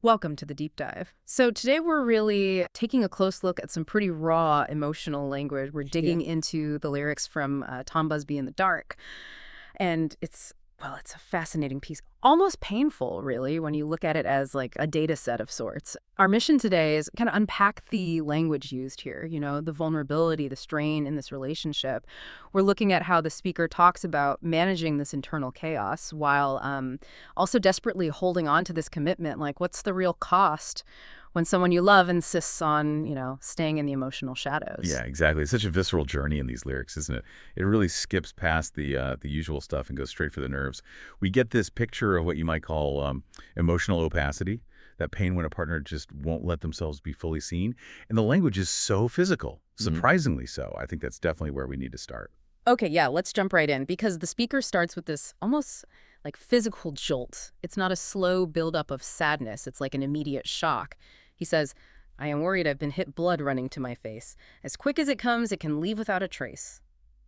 Welcome to the deep dive. So today we're really taking a close look at some pretty raw emotional language. We're Yeah. digging into the lyrics from Tom Busby in the Dark. And it's a fascinating piece. Almost painful, really, when you look at it as like a data set of sorts. Our mission today is kind of unpack the language used here, the vulnerability, the strain in this relationship. We're looking at how the speaker talks about managing this internal chaos while also desperately holding on to this commitment. Like, what's the real cost when someone you love insists on, staying in the emotional shadows? Yeah, exactly. It's such a visceral journey in these lyrics, isn't it? It really skips past the usual stuff and goes straight for the nerves. We get this picture of what you might call emotional opacity, that pain when a partner just won't let themselves be fully seen. And the language is so physical, surprisingly so. I think that's definitely where we need to start. Okay, yeah, let's jump right in because the speaker starts with this almost like physical jolt. It's not a slow buildup of sadness, it's like an immediate shock. He says, I am worried I've been hit, blood running to my face. As quick as it comes, it can leave without a trace.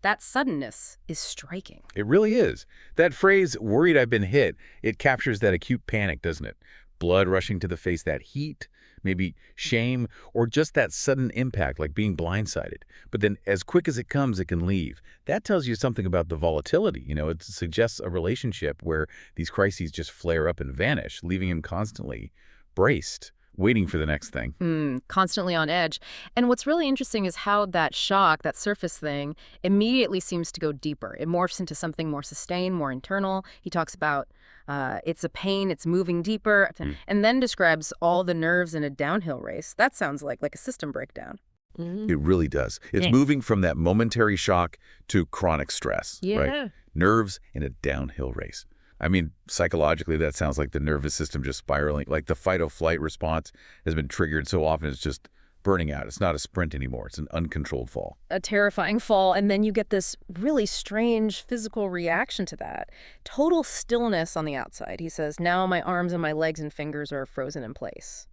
That suddenness is striking. It really is. That phrase, worried I've been hit, it captures that acute panic, doesn't it? Blood rushing to the face, that heat, maybe shame, or just that sudden impact, like being blindsided. But then as quick as it comes, it can leave. That tells you something about the volatility. It suggests a relationship where these crises just flare up and vanish, leaving him constantly braced, waiting for the next thing. Constantly on edge. And what's really interesting is how that shock, that surface thing, immediately seems to go deeper. It morphs into something more sustained, more internal. He talks about it's a pain, it's moving deeper, and then describes all the nerves in a downhill race. That sounds like a system breakdown. It really does. It's moving from that momentary shock to chronic stress, right? Yeah. Nerves in a downhill race. I mean, psychologically, that sounds like the nervous system just spiraling, like the fight-or-flight response has been triggered so often it's just burning out. It's not a sprint anymore. It's an uncontrolled fall. A terrifying fall, and then you get this really strange physical reaction to that. Total stillness on the outside. He says, now my arms and my legs and fingers are frozen in place.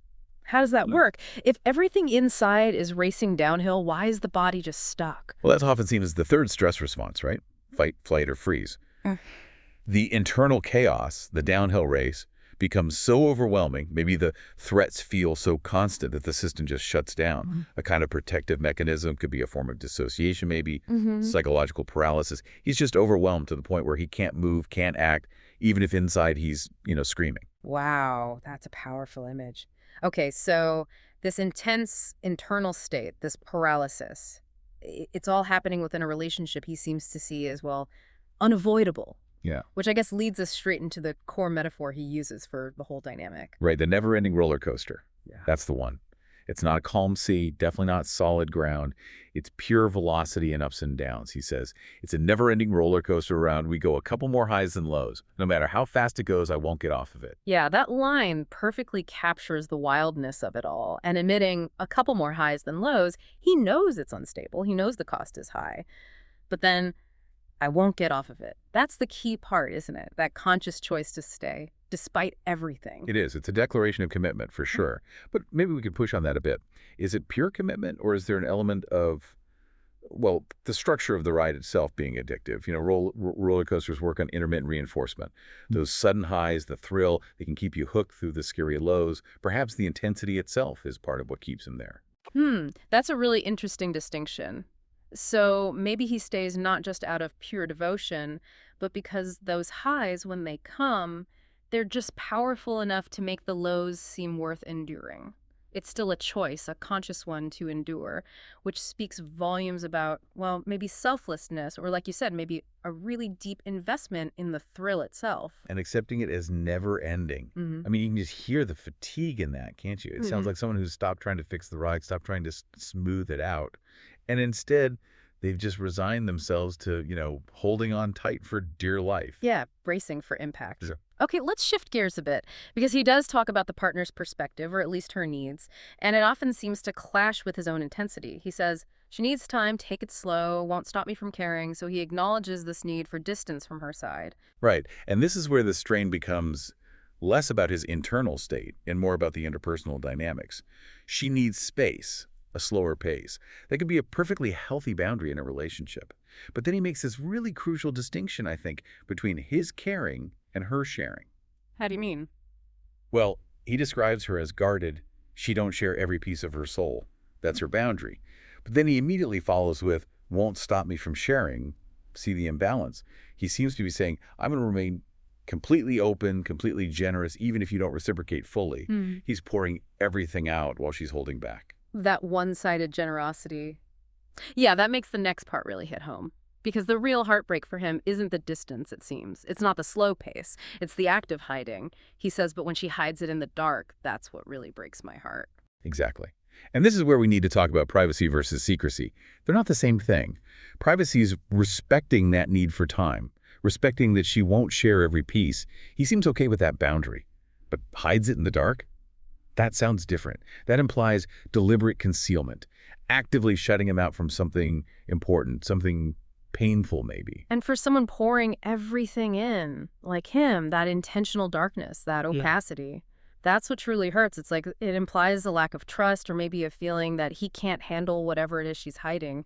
How does that work? If everything inside is racing downhill, why is the body just stuck? Well, that's often seen as the third stress response, right? Fight, flight, or freeze. The internal chaos, the downhill race, becomes so overwhelming, maybe the threats feel so constant that the system just shuts down. A kind of protective mechanism, could be a form of dissociation maybe, psychological paralysis. He's just overwhelmed to the point where he can't move, can't act, even if inside he's, screaming. Wow, that's a powerful image. Okay, so this intense internal state, this paralysis, it's all happening within a relationship he seems to see as, well, unavoidable. Yeah. Which I guess leads us straight into the core metaphor he uses for the whole dynamic. Right, the never-ending roller coaster. Yeah. That's the one. It's not a calm sea, definitely not solid ground. It's pure velocity and ups and downs, he says. It's a never-ending roller coaster around. We go a couple more highs than lows. No matter how fast it goes, I won't get off of it. Yeah, that line perfectly captures the wildness of it all. And admitting a couple more highs than lows, he knows it's unstable. He knows the cost is high. But then, I won't get off of it. That's the key part, isn't it? That conscious choice to stay, despite everything. It is. It's a declaration of commitment, for sure. But maybe we could push on that a bit. Is it pure commitment, or is there an element of, well, the structure of the ride itself being addictive? Roller coasters work on intermittent reinforcement. Those sudden highs, the thrill, they can keep you hooked through the scary lows. Perhaps the intensity itself is part of what keeps him there. That's a really interesting distinction. So maybe he stays not just out of pure devotion, but because those highs, when they come, they're just powerful enough to make the lows seem worth enduring. It's still a choice, a conscious one to endure, which speaks volumes about, well, maybe selflessness, or like you said, maybe a really deep investment in the thrill itself. And accepting it as never ending. I mean, you can just hear the fatigue in that, can't you? It sounds like someone who's stopped trying to fix the ride, stopped trying to smooth it out. And instead, they've just resigned themselves to, holding on tight for dear life. Yeah, bracing for impact. Sure. Okay, let's shift gears a bit, because he does talk about the partner's perspective, or at least her needs, and it often seems to clash with his own intensity. He says, she needs time, take it slow, won't stop me from caring, so he acknowledges this need for distance from her side. Right. And this is where the strain becomes less about his internal state and more about the interpersonal dynamics. She needs space, a slower pace. That could be a perfectly healthy boundary in a relationship. But then he makes this really crucial distinction, I think, between his caring and her sharing. How do you mean? Well, He describes her as guarded. She don't share every piece of her soul. That's her boundary. But then he immediately follows with, won't stop me from sharing. See the imbalance. He seems to be saying, I'm going to remain completely open, completely generous, even if you don't reciprocate fully. Hmm. He's pouring everything out while she's holding back. That one-sided generosity. Yeah, that makes the next part really hit home. Because the real heartbreak for him isn't the distance, it seems. It's not the slow pace. It's the act of hiding. He says, but when she hides it in the dark, that's what really breaks my heart. Exactly. And this is where we need to talk about privacy versus secrecy. They're not the same thing. Privacy is respecting that need for time, respecting that she won't share every piece. He seems okay with that boundary, but hides it in the dark? That sounds different. That implies deliberate concealment, actively shutting him out from something important, something painful maybe. And for someone pouring everything in, like him, that intentional darkness, that Yeah. opacity, that's what truly hurts. It's like it implies a lack of trust or maybe a feeling that he can't handle whatever it is she's hiding.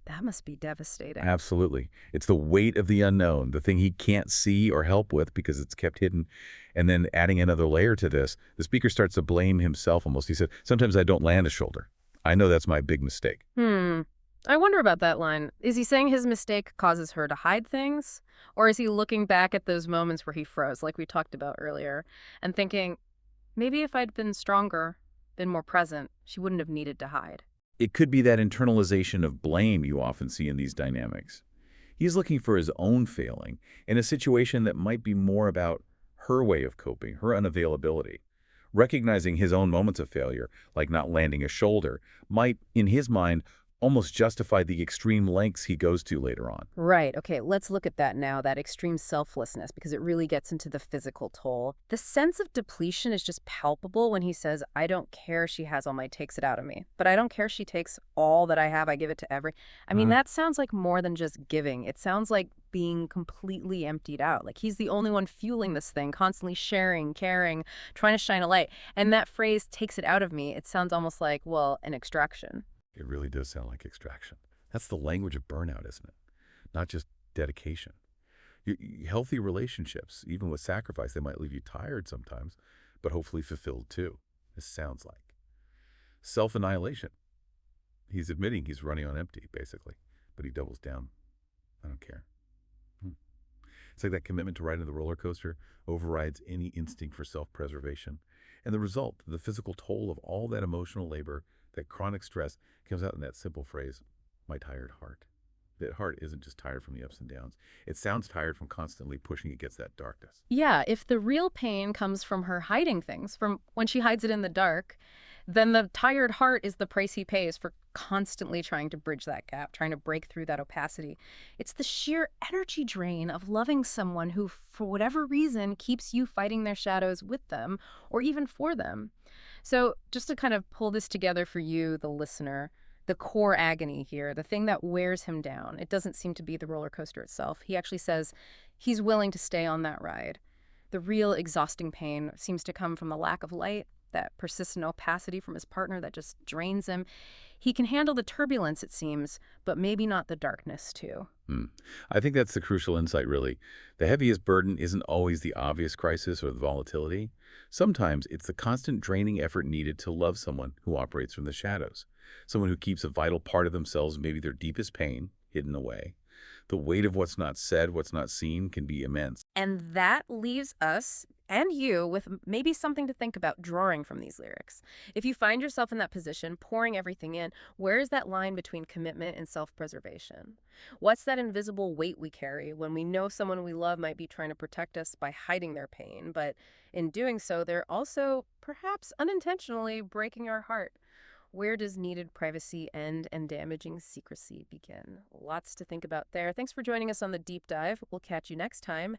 That must be devastating. Absolutely. It's the weight of the unknown, the thing he can't see or help with because it's kept hidden. And then adding another layer to this, the speaker starts to blame himself almost. He said, sometimes I don't land a shoulder. I know that's my big mistake. I wonder about that line. Is he saying his mistake causes her to hide things? Or is he looking back at those moments where he froze, like we talked about earlier, and thinking, maybe if I'd been stronger, been more present, she wouldn't have needed to hide? It could be that internalization of blame you often see in these dynamics. He's looking for his own failing in a situation that might be more about her way of coping, her unavailability. Recognizing his own moments of failure, like not landing a shoulder, might, in his mind, almost justify the extreme lengths he goes to later on. Right. Okay, let's look at that now, that extreme selflessness, because it really gets into the physical toll. The sense of depletion is just palpable when he says, I don't care she has all my takes it out of me, but I don't care she takes all that I have, I give it to every. I mean, that sounds like more than just giving. It sounds like being completely emptied out. Like he's the only one fueling this thing, constantly sharing, caring, trying to shine a light. And that phrase takes it out of me. It sounds almost like, well, an extraction. It really does sound like extraction. That's the language of burnout, isn't it? Not just dedication. Healthy relationships, even with sacrifice, they might leave you tired sometimes, but hopefully fulfilled too. This sounds like self-annihilation. He's admitting he's running on empty, basically, but he doubles down. I don't care. It's like that commitment to riding the roller coaster overrides any instinct for self-preservation. And the result, the physical toll of all that emotional labor, that chronic stress, comes out in that simple phrase, my tired heart. That heart isn't just tired from the ups and downs. It sounds tired from constantly pushing against that darkness. Yeah, if the real pain comes from her hiding things, from when she hides it in the dark, then the tired heart is the price he pays for constantly trying to bridge that gap, trying to break through that opacity. It's the sheer energy drain of loving someone who, for whatever reason, keeps you fighting their shadows with them or even for them. So just to kind of pull this together for you, the listener, the core agony here, the thing that wears him down, it doesn't seem to be the roller coaster itself. He actually says he's willing to stay on that ride. The real exhausting pain seems to come from the lack of light, that persistent opacity from his partner that just drains him. He can handle the turbulence, it seems, but maybe not the darkness, too. I think that's the crucial insight, really. The heaviest burden isn't always the obvious crisis or the volatility. Sometimes it's the constant draining effort needed to love someone who operates from the shadows, someone who keeps a vital part of themselves, maybe their deepest pain, hidden away. The weight of what's not said, what's not seen, can be immense. And that leaves us and you with maybe something to think about drawing from these lyrics. If you find yourself in that position, pouring everything in, where is that line between commitment and self-preservation? What's that invisible weight we carry when we know someone we love might be trying to protect us by hiding their pain, but in doing so, they're also, perhaps unintentionally, breaking our heart? Where does needed privacy end and damaging secrecy begin? Lots to think about there. Thanks for joining us on the deep dive. We'll catch you next time.